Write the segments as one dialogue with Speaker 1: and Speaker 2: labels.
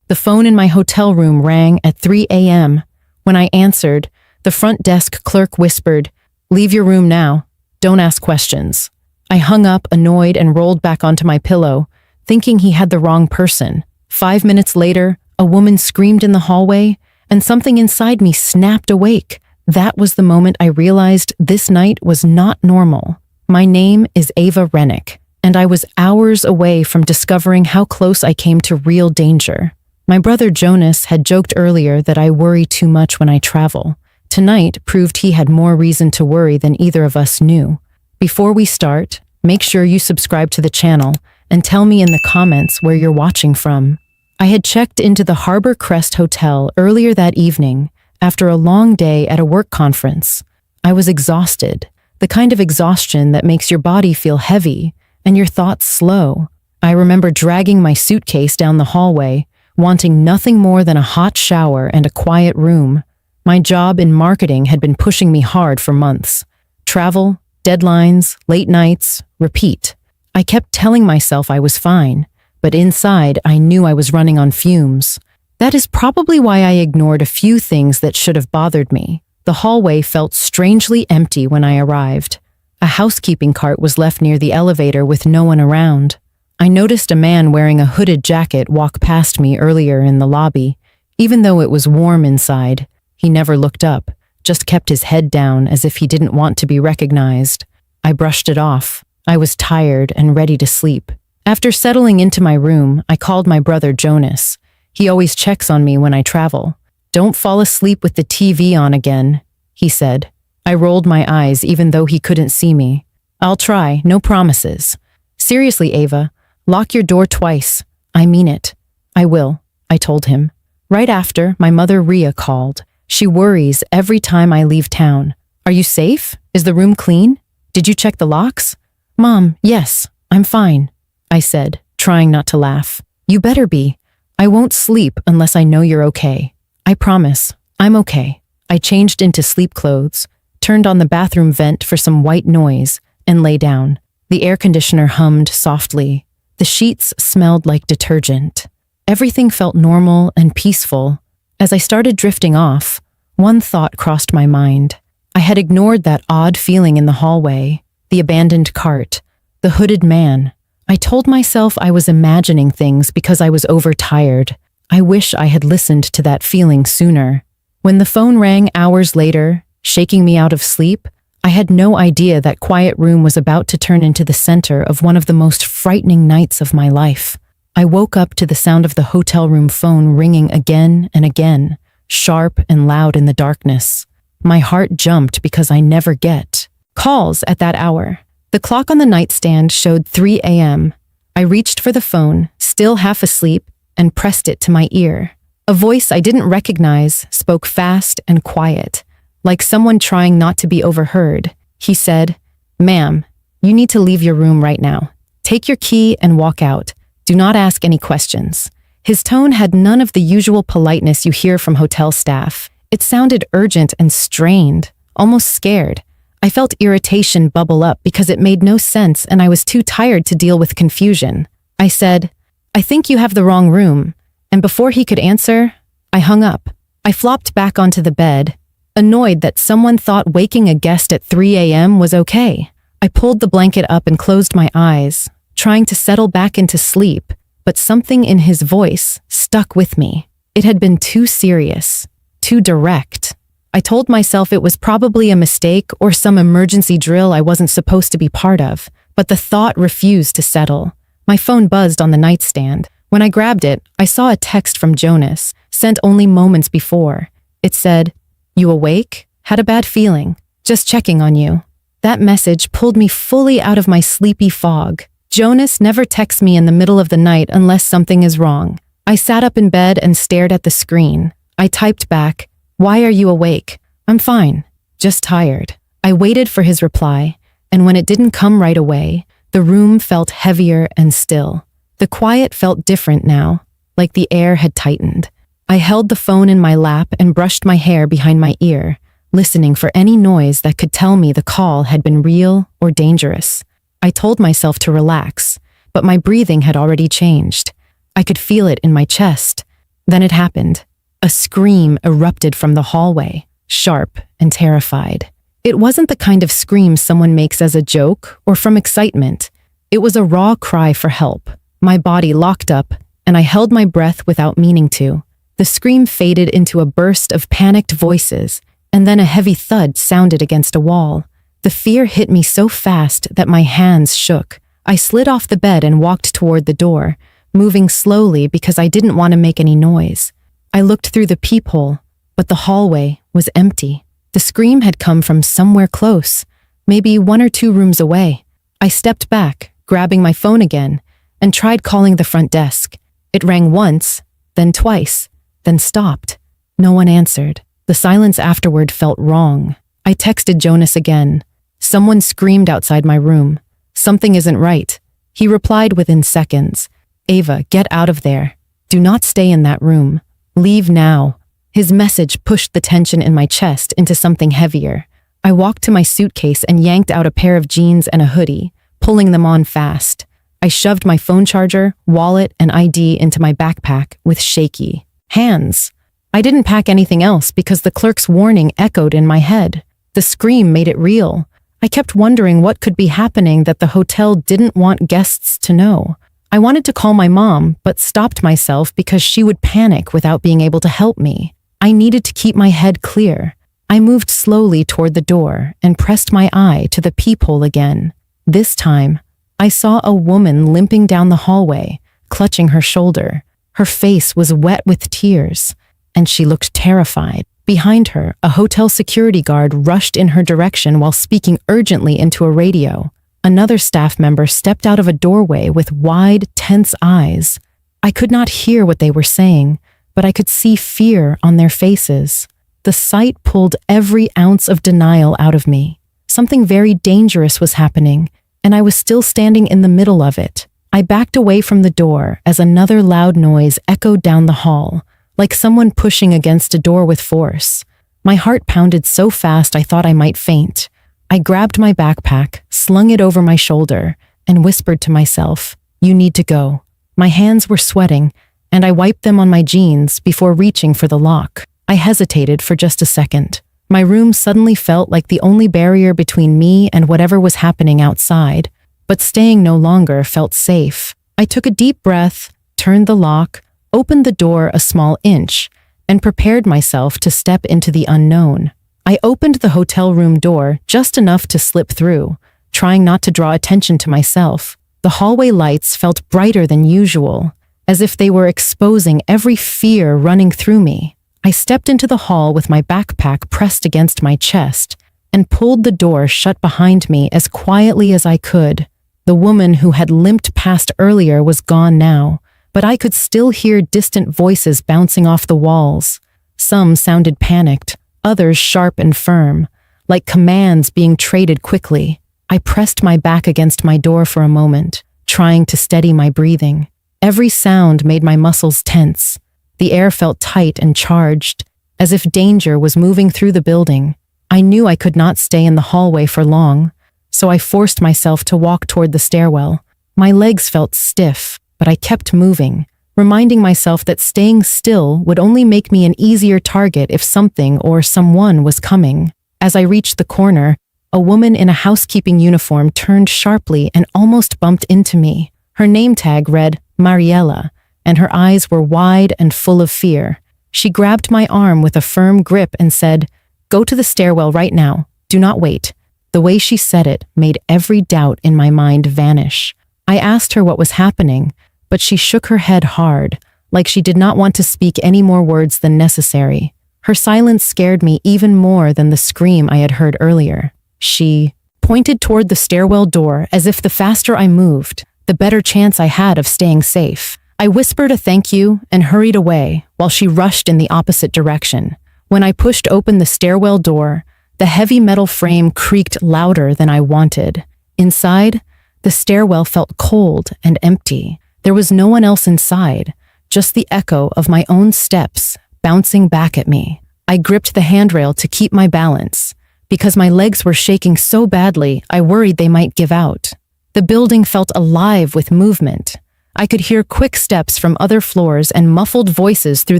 Speaker 1: The phone in my hotel room rang at 3 a.m. When I answered, the front desk clerk whispered, "Leave your room now. Don't ask questions." I hung up, annoyed, and rolled back onto my pillow, thinking he had the wrong person. 5 minutes later, a woman screamed in the hallway, and something inside me snapped awake. That was the moment I realized this night was not normal. My name is Ava Rennick, and I was hours away from discovering how close I came to real danger. My brother Jonas had joked earlier that I worry too much when I travel. Tonight proved he had more reason to worry than either of us knew. Before we start, make sure you subscribe to the channel and tell me in the comments where you're watching from. I had checked into the Harbor Crest Hotel earlier that evening after a long day at a work conference. I was exhausted, the kind of exhaustion that makes your body feel heavy and your thoughts slow. I remember dragging my suitcase down the hallway, wanting nothing more than a hot shower and a quiet room. My job in marketing had been pushing me hard for months. Travel, deadlines, late nights, repeat. I kept telling myself I was fine, but inside I knew I was running on fumes. That is probably why I ignored a few things that should have bothered me. The hallway felt strangely empty when I arrived. A housekeeping cart was left near the elevator with no one around. I noticed a man wearing a hooded jacket walk past me earlier in the lobby. Even though it was warm inside, he never looked up, just kept his head down as if he didn't want to be recognized. I brushed it off. I was tired and ready to sleep. After settling into my room, I called my brother Jonas. He always checks on me when I travel. "Don't fall asleep with the TV on again," he said. I rolled my eyes even though he couldn't see me. "I'll try, no promises." "Seriously, Ava, lock your door twice. I mean it." "I will," I told him. Right after, my mother Ria called. She worries every time I leave town. "Are you safe? Is the room clean? Did you check the locks?" "Mom, yes, I'm fine," I said, trying not to laugh. "You better be. I won't sleep unless I know you're okay." "I promise, I'm okay." I changed into sleep clothes, turned on the bathroom vent for some white noise, and lay down. The air conditioner hummed softly. The sheets smelled like detergent. Everything felt normal and peaceful. As I started drifting off, one thought crossed my mind. I had ignored that odd feeling in the hallway, the abandoned cart, the hooded man. I told myself I was imagining things because I was overtired. I wish I had listened to that feeling sooner. When the phone rang hours later, shaking me out of sleep, I had no idea that quiet room was about to turn into the center of one of the most frightening nights of my life. I woke up to the sound of the hotel room phone ringing again and again, sharp and loud in the darkness. My heart jumped because I never get calls at that hour. The clock on the nightstand showed 3 a.m. I reached for the phone, still half asleep, and pressed it to my ear. A voice I didn't recognize spoke fast and quiet, like someone trying not to be overheard. He said, "Ma'am, you need to leave your room right now. Take your key and walk out. Do not ask any questions." His tone had none of the usual politeness you hear from hotel staff. It sounded urgent and strained, almost scared. I felt irritation bubble up because it made no sense and I was too tired to deal with confusion. I said, "I think you have the wrong room." And before he could answer, I hung up. I flopped back onto the bed, annoyed that someone thought waking a guest at 3 a.m. was okay. I pulled the blanket up and closed my eyes, trying to settle back into sleep, but something in his voice stuck with me. It had been too serious, too direct. I told myself it was probably a mistake or some emergency drill I wasn't supposed to be part of, but the thought refused to settle. My phone buzzed on the nightstand. When I grabbed it, I saw a text from Jonas, sent only moments before. It said, "You awake? Had a bad feeling. Just checking on you." That message pulled me fully out of my sleepy fog. Jonas never texts me in the middle of the night unless something is wrong. I sat up in bed and stared at the screen. I typed back, "Why are you awake?" "I'm fine, just tired." I waited for his reply, and when it didn't come right away, the room felt heavier and still. The quiet felt different now, like the air had tightened. I held the phone in my lap and brushed my hair behind my ear, listening for any noise that could tell me the call had been real or dangerous. I told myself to relax, but my breathing had already changed. I could feel it in my chest. Then it happened. A scream erupted from the hallway, sharp and terrified. It wasn't the kind of scream someone makes as a joke or from excitement. It was a raw cry for help. My body locked up, and I held my breath without meaning to. The scream faded into a burst of panicked voices, and then a heavy thud sounded against a wall. The fear hit me so fast that my hands shook. I slid off the bed and walked toward the door, moving slowly because I didn't want to make any noise. I looked through the peephole, but the hallway was empty. The scream had come from somewhere close, maybe 1 or 2 rooms away. I stepped back, grabbing my phone again, and tried calling the front desk. It rang once, then twice, then stopped. No one answered. The silence afterward felt wrong. I texted Jonas again. Someone screamed outside my room. Something isn't right. He replied within seconds. Ava, get out of there. Do not stay in that room. Leave now. His message pushed the tension in my chest into something heavier. I walked to my suitcase and yanked out a pair of jeans and a hoodie, pulling them on fast. I shoved my phone charger, wallet, and ID into my backpack with shaky hands. I didn't pack anything else because the clerk's warning echoed in my head. The scream made it real. I kept wondering what could be happening that the hotel didn't want guests to know. I wanted to call my mom, but stopped myself because she would panic without being able to help me. I needed to keep my head clear. I moved slowly toward the door and pressed my eye to the peephole again. This time, I saw a woman limping down the hallway, clutching her shoulder. Her face was wet with tears, and she looked terrified. Behind her, a hotel security guard rushed in her direction while speaking urgently into a radio. Another staff member stepped out of a doorway with wide, tense eyes. I could not hear what they were saying, but I could see fear on their faces. The sight pulled every ounce of denial out of me. Something very dangerous was happening, and I was still standing in the middle of it. I backed away from the door as another loud noise echoed down the hall, like someone pushing against a door with force. My heart pounded so fast I thought I might faint. I grabbed my backpack, slung it over my shoulder, and whispered to myself, "You need to go." My hands were sweating, and I wiped them on my jeans before reaching for the lock. I hesitated for just a second. My room suddenly felt like the only barrier between me and whatever was happening outside, but staying no longer felt safe. I took a deep breath, turned the lock, opened the door a small inch, and prepared myself to step into the unknown. I opened the hotel room door just enough to slip through, trying not to draw attention to myself. The hallway lights felt brighter than usual, as if they were exposing every fear running through me. I stepped into the hall with my backpack pressed against my chest and pulled the door shut behind me as quietly as I could. The woman who had limped past earlier was gone now, but I could still hear distant voices bouncing off the walls. Some sounded panicked, others sharp and firm, like commands being traded quickly. I pressed my back against my door for a moment, trying to steady my breathing. Every sound made my muscles tense. The air felt tight and charged, as if danger was moving through the building. I knew I could not stay in the hallway for long, so I forced myself to walk toward the stairwell. My legs felt stiff, but I kept moving, reminding myself that staying still would only make me an easier target if something or someone was coming. As I reached the corner, a woman in a housekeeping uniform turned sharply and almost bumped into me. Her name tag read Mariella, and her eyes were wide and full of fear. She grabbed my arm with a firm grip and said, "Go to the stairwell right now. Do not wait." The way she said it made every doubt in my mind vanish. I asked her what was happening, but she shook her head hard, like she did not want to speak any more words than necessary. Her silence scared me even more than the scream I had heard earlier. She pointed toward the stairwell door as if the faster I moved, the better chance I had of staying safe. I whispered a thank you and hurried away while she rushed in the opposite direction. When I pushed open the stairwell door, the heavy metal frame creaked louder than I wanted. Inside, the stairwell felt cold and empty. There was no one else inside, just the echo of my own steps bouncing back at me. I gripped the handrail to keep my balance. Because my legs were shaking so badly, I worried they might give out. The building felt alive with movement. I could hear quick steps from other floors and muffled voices through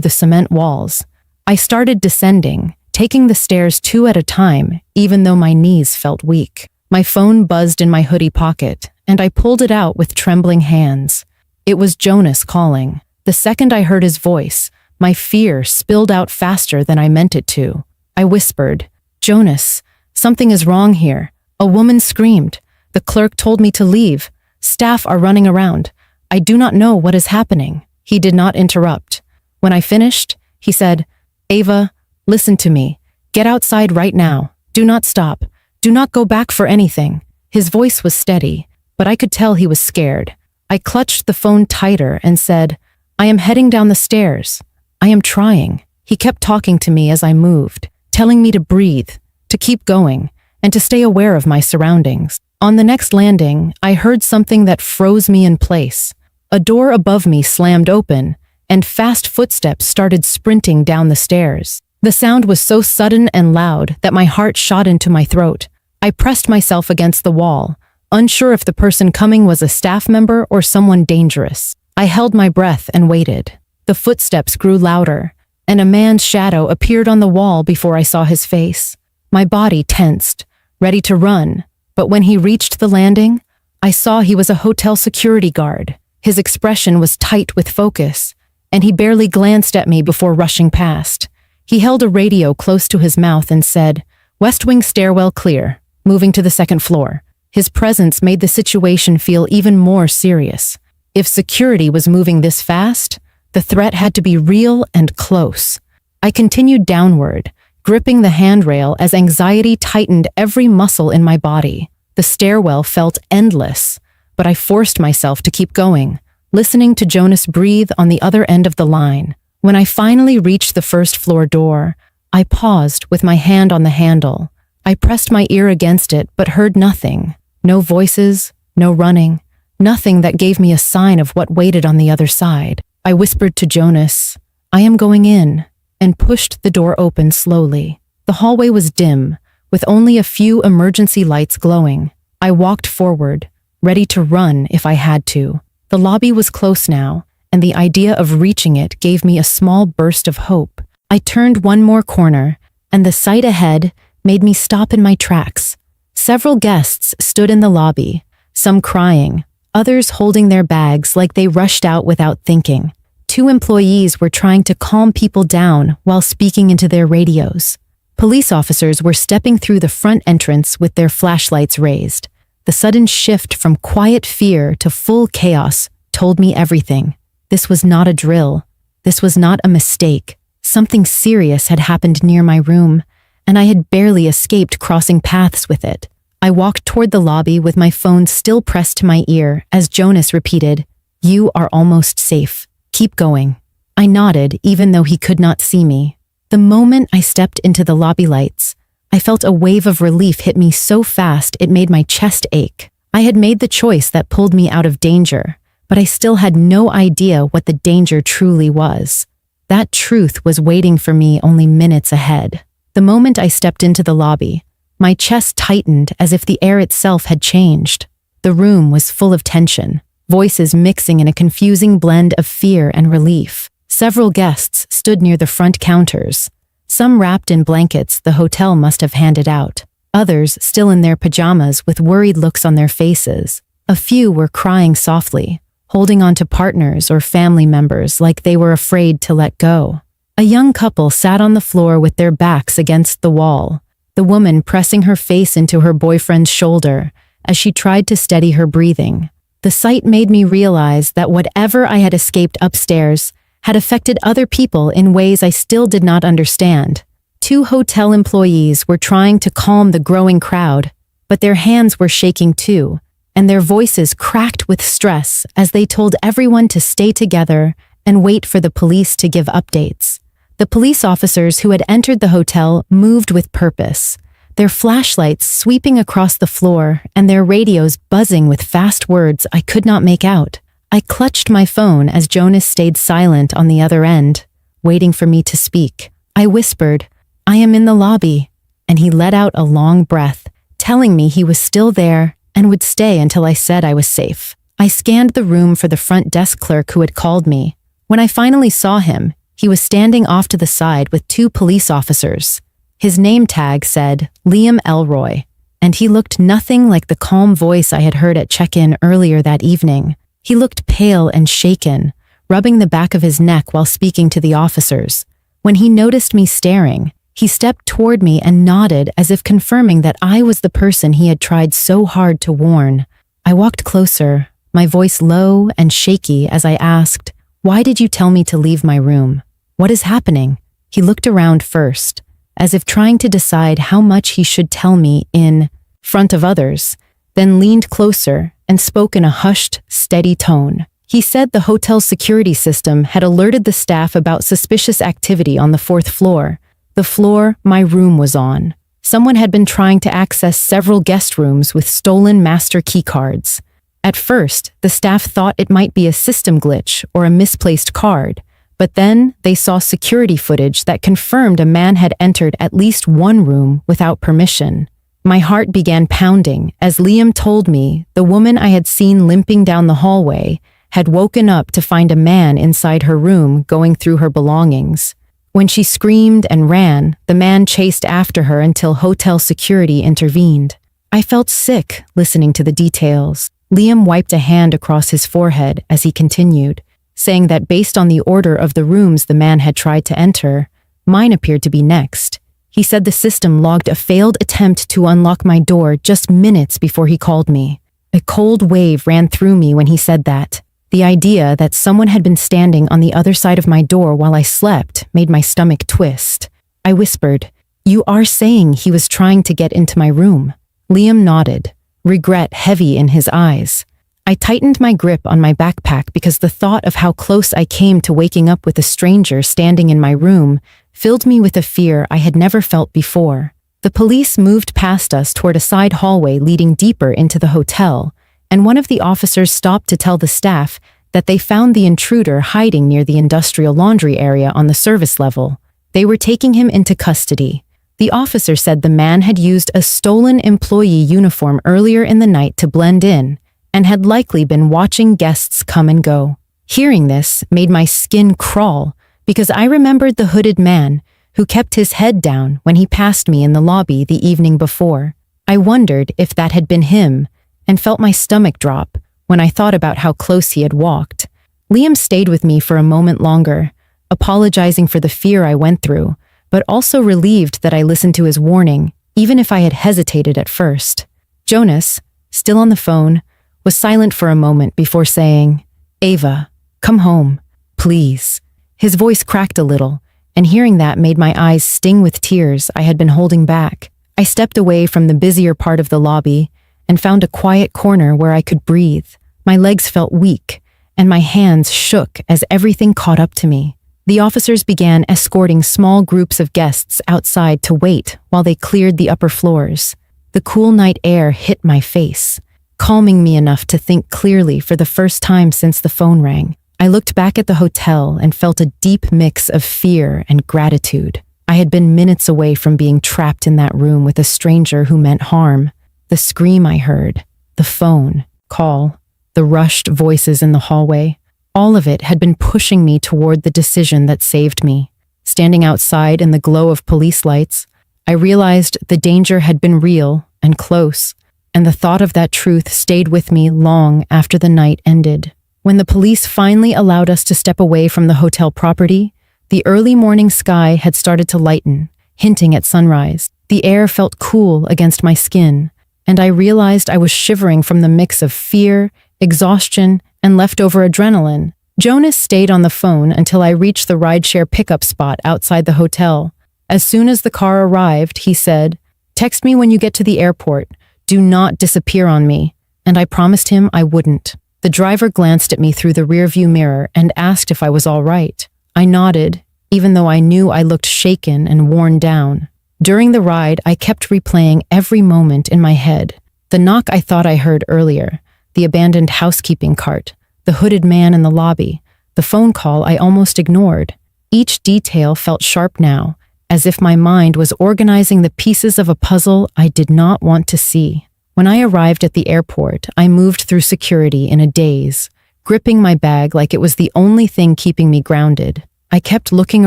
Speaker 1: the cement walls. I started descending, taking the stairs two at a time, even though my knees felt weak. My phone buzzed in my hoodie pocket, and I pulled it out with trembling hands. It was Jonas calling. The second I heard his voice, my fear spilled out faster than I meant it to. I whispered, "Jonas, something is wrong here." A woman screamed. "The clerk told me to leave. Staff are running around. I do not know what is happening." He did not interrupt. When I finished, he said, "Ava, listen to me. Get outside right now. Do not stop. Do not go back for anything." His voice was steady, but I could tell he was scared. I clutched the phone tighter and said, "I am heading down the stairs. I am trying." He kept talking to me as I moved, telling me to breathe, to keep going, and to stay aware of my surroundings. On the next landing, I heard something that froze me in place. A door above me slammed open, and fast footsteps started sprinting down the stairs. The sound was so sudden and loud that my heart shot into my throat. I pressed myself against the wall, unsure if the person coming was a staff member or someone dangerous. I held my breath and waited. The footsteps grew louder, and a man's shadow appeared on the wall before I saw his face. My body tensed, ready to run, but when he reached the landing, I saw he was a hotel security guard. His expression was tight with focus, and he barely glanced at me before rushing past. He held a radio close to his mouth and said, "West Wing stairwell clear, moving to the second floor." His presence made the situation feel even more serious. If security was moving this fast, the threat had to be real and close. I continued downward, gripping the handrail as anxiety tightened every muscle in my body. The stairwell felt endless, but I forced myself to keep going, listening to Jonas breathe on the other end of the line. When I finally reached the first floor door, I paused with my hand on the handle. I pressed my ear against it but heard nothing. No voices, no running, nothing that gave me a sign of what waited on the other side. I whispered to Jonas, "I am going in," and pushed the door open slowly. The hallway was dim, with only a few emergency lights glowing. I walked forward, ready to run if I had to. The lobby was close now, and the idea of reaching it gave me a small burst of hope. I turned one more corner, and the sight ahead made me stop in my tracks. Several guests stood in the lobby, some crying, others holding their bags like they rushed out without thinking. Two employees were trying to calm people down while speaking into their radios. Police officers were stepping through the front entrance with their flashlights raised. The sudden shift from quiet fear to full chaos told me everything. This was not a drill. This was not a mistake. Something serious had happened near my room, and I had barely escaped crossing paths with it. I walked toward the lobby with my phone still pressed to my ear as Jonas repeated, "You are almost safe. Keep going." I nodded even though he could not see me. The moment I stepped into the lobby lights, I felt a wave of relief hit me so fast it made my chest ache. I had made the choice that pulled me out of danger, but I still had no idea what the danger truly was. That truth was waiting for me only minutes ahead. The moment I stepped into the lobby, my chest tightened as if the air itself had changed. The room was full of tension, voices mixing in a confusing blend of fear and relief. Several guests stood near the front counters, some wrapped in blankets the hotel must have handed out, others still in their pajamas with worried looks on their faces. A few were crying softly, holding on to partners or family members like they were afraid to let go. A young couple sat on the floor with their backs against the wall, the woman pressing her face into her boyfriend's shoulder as she tried to steady her breathing. The sight made me realize that whatever I had escaped upstairs had affected other people in ways I still did not understand. Two hotel employees were trying to calm the growing crowd, but their hands were shaking too, and their voices cracked with stress as they told everyone to stay together and wait for the police to give updates. The police officers who had entered the hotel moved with purpose, their flashlights sweeping across the floor and their radios buzzing with fast words I could not make out. I clutched my phone as Jonas stayed silent on the other end, waiting for me to speak. I whispered, "I am in the lobby," and he let out a long breath, telling me he was still there and would stay until I said I was safe. I scanned the room for the front desk clerk who had called me. When I finally saw him, he was standing off to the side with 2 police officers. His name tag said Liam Elroy, and he looked nothing like the calm voice I had heard at check-in earlier that evening. He looked pale and shaken, rubbing the back of his neck while speaking to the officers. When he noticed me staring, he stepped toward me and nodded as if confirming that I was the person he had tried so hard to warn. I walked closer, my voice low and shaky as I asked, "Why did you tell me to leave my room? What is happening?" He looked around first, as if trying to decide how much he should tell me in front of others, then leaned closer and spoke in a hushed, steady tone. He said the hotel's security system had alerted the staff about suspicious activity on the 4th floor, the floor my room was on. Someone had been trying to access several guest rooms with stolen master key cards. At first, the staff thought it might be a system glitch or a misplaced card, but then they saw security footage that confirmed a man had entered at least one room without permission. My heart began pounding as Liam told me the woman I had seen limping down the hallway had woken up to find a man inside her room going through her belongings. When she screamed and ran, the man chased after her until hotel security intervened. I felt sick listening to the details. Liam wiped a hand across his forehead as he continued, saying that based on the order of the rooms the man had tried to enter, mine appeared to be next. He said the system logged a failed attempt to unlock my door just minutes before he called me. A cold wave ran through me when he said that. The idea that someone had been standing on the other side of my door while I slept made my stomach twist. I whispered, "You are saying he was trying to get into my room?" Liam nodded, regret heavy in his eyes. I tightened my grip on my backpack because the thought of how close I came to waking up with a stranger standing in my room filled me with a fear I had never felt before. The police moved past us toward a side hallway leading deeper into the hotel, and one of the officers stopped to tell the staff that they found the intruder hiding near the industrial laundry area on the service level. They were taking him into custody. The officer said the man had used a stolen employee uniform earlier in the night to blend in, and had likely been watching guests come and go. Hearing this made my skin crawl because I remembered the hooded man who kept his head down when he passed me in the lobby the evening before. I wondered if that had been him and felt my stomach drop when I thought about how close he had walked. Liam stayed with me for a moment longer, apologizing for the fear I went through, but also relieved that I listened to his warning, even if I had hesitated at first. Jonas, still on the phone, was silent for a moment before saying, "Ava, come home, please." His voice cracked a little, and hearing that made my eyes sting with tears I had been holding back. I stepped away from the busier part of the lobby and found a quiet corner where I could breathe. My legs felt weak, and my hands shook as everything caught up to me. The officers began escorting small groups of guests outside to wait while they cleared the upper floors. The cool night air hit my face, calming me enough to think clearly for the first time since the phone rang. I looked back at the hotel and felt a deep mix of fear and gratitude. I had been minutes away from being trapped in that room with a stranger who meant harm. The scream I heard, the phone call, the rushed voices in the hallway, all of it had been pushing me toward the decision that saved me. Standing outside in the glow of police lights, I realized the danger had been real and close, and the thought of that truth stayed with me long after the night ended. When the police finally allowed us to step away from the hotel property, the early morning sky had started to lighten, hinting at sunrise. The air felt cool against my skin, and I realized I was shivering from the mix of fear, exhaustion, and leftover adrenaline. Jonas stayed on the phone until I reached the rideshare pickup spot outside the hotel. As soon as the car arrived, he said, "Text me when you get to the airport. Do not disappear on me," and I promised him I wouldn't. The driver glanced at me through the rearview mirror and asked if I was all right. I nodded, even though I knew I looked shaken and worn down. During the ride, I kept replaying every moment in my head. The knock I thought I heard earlier, the abandoned housekeeping cart, the hooded man in the lobby, the phone call I almost ignored. Each detail felt sharp now, as if my mind was organizing the pieces of a puzzle I did not want to see. When I arrived at the airport, I moved through security in a daze, gripping my bag like it was the only thing keeping me grounded. I kept looking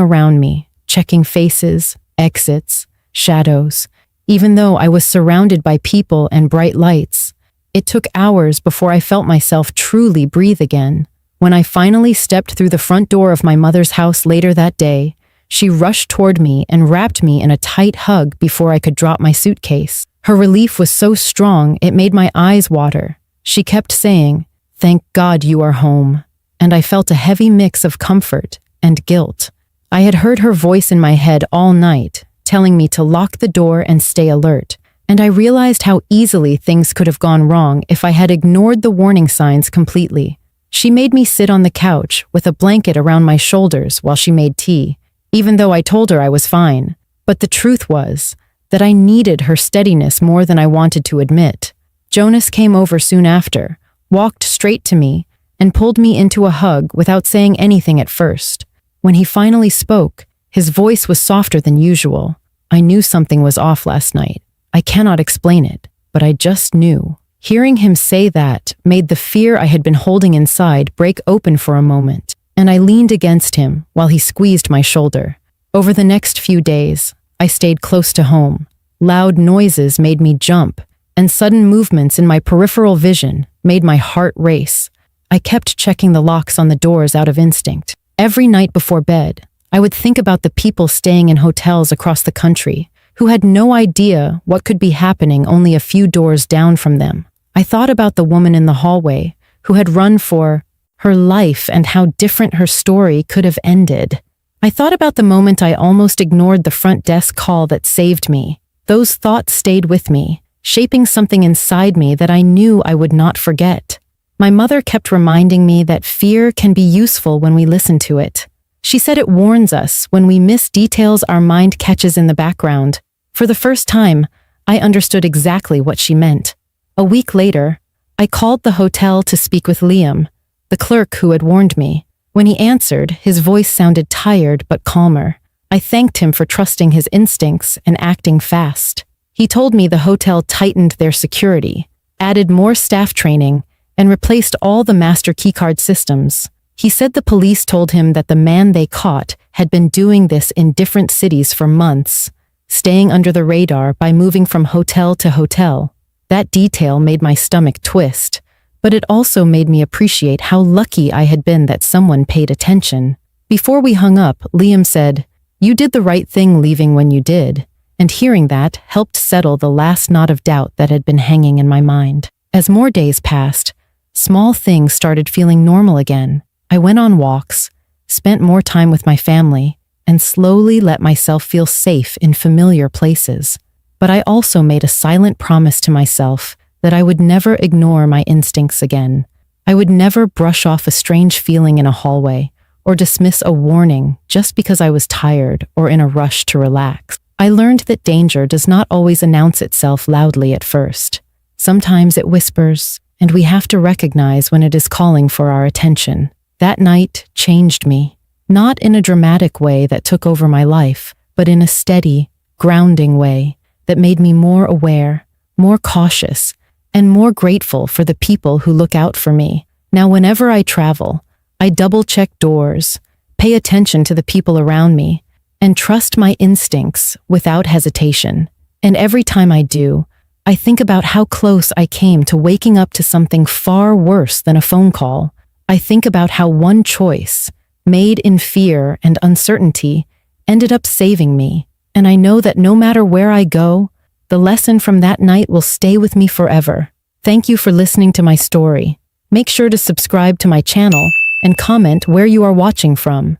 Speaker 1: around me, checking faces, exits, shadows, even though I was surrounded by people and bright lights. It took hours before I felt myself truly breathe again. When I finally stepped through the front door of my mother's house later that day, she rushed toward me and wrapped me in a tight hug before I could drop my suitcase. Her relief was so strong it made my eyes water. She kept saying, "Thank God you are home." And I felt a heavy mix of comfort and guilt. I had heard her voice in my head all night, telling me to lock the door and stay alert. And I realized how easily things could have gone wrong if I had ignored the warning signs completely. She made me sit on the couch with a blanket around my shoulders while she made tea, even though I told her I was fine. But the truth was that I needed her steadiness more than I wanted to admit. Jonas came over soon after, walked straight to me, and pulled me into a hug without saying anything at first. When he finally spoke, his voice was softer than usual. I knew something was off last night. I cannot explain it, but I just knew. Hearing him say that made the fear I had been holding inside break open for a moment, and I leaned against him while he squeezed my shoulder. Over the next few days, I stayed close to home. Loud noises made me jump, and sudden movements in my peripheral vision made my heart race. I kept checking the locks on the doors out of instinct. Every night before bed, I would think about the people staying in hotels across the country who had no idea what could be happening only a few doors down from them. I thought about the woman in the hallway who had run for her life and how different her story could have ended. I thought about the moment I almost ignored the front desk call that saved me. Those thoughts stayed with me, shaping something inside me that I knew I would not forget. My mother kept reminding me that fear can be useful when we listen to it. She said it warns us when we miss details our mind catches in the background. For the first time, I understood exactly what she meant. A week later, I called the hotel to speak with Liam, the clerk who had warned me. When he answered, his voice sounded tired but calmer. I thanked him for trusting his instincts and acting fast. He told me the hotel tightened their security, added more staff training, and replaced all the master keycard systems. He said the police told him that the man they caught had been doing this in different cities for months, staying under the radar by moving from hotel to hotel. That detail made my stomach twist, but it also made me appreciate how lucky I had been that someone paid attention. Before we hung up, Liam said, "You did the right thing leaving when you did," and hearing that helped settle the last knot of doubt that had been hanging in my mind. As more days passed, small things started feeling normal again. I went on walks, spent more time with my family, and slowly let myself feel safe in familiar places. But I also made a silent promise to myself that I would never ignore my instincts again. I would never brush off a strange feeling in a hallway or dismiss a warning just because I was tired or in a rush to relax. I learned that danger does not always announce itself loudly at first. Sometimes it whispers, and we have to recognize when it is calling for our attention. That night changed me, not in a dramatic way that took over my life, but in a steady, grounding way that made me more aware, more cautious, and more grateful for the people who look out for me. Now, whenever I travel, I double-check doors, pay attention to the people around me, and trust my instincts without hesitation. And every time I do, I think about how close I came to waking up to something far worse than a phone call. I think about how one choice, made in fear and uncertainty, ended up saving me. And I know that no matter where I go, the lesson from that night will stay with me forever. Thank you for listening to my story. Make sure to subscribe to my channel and comment where you are watching from.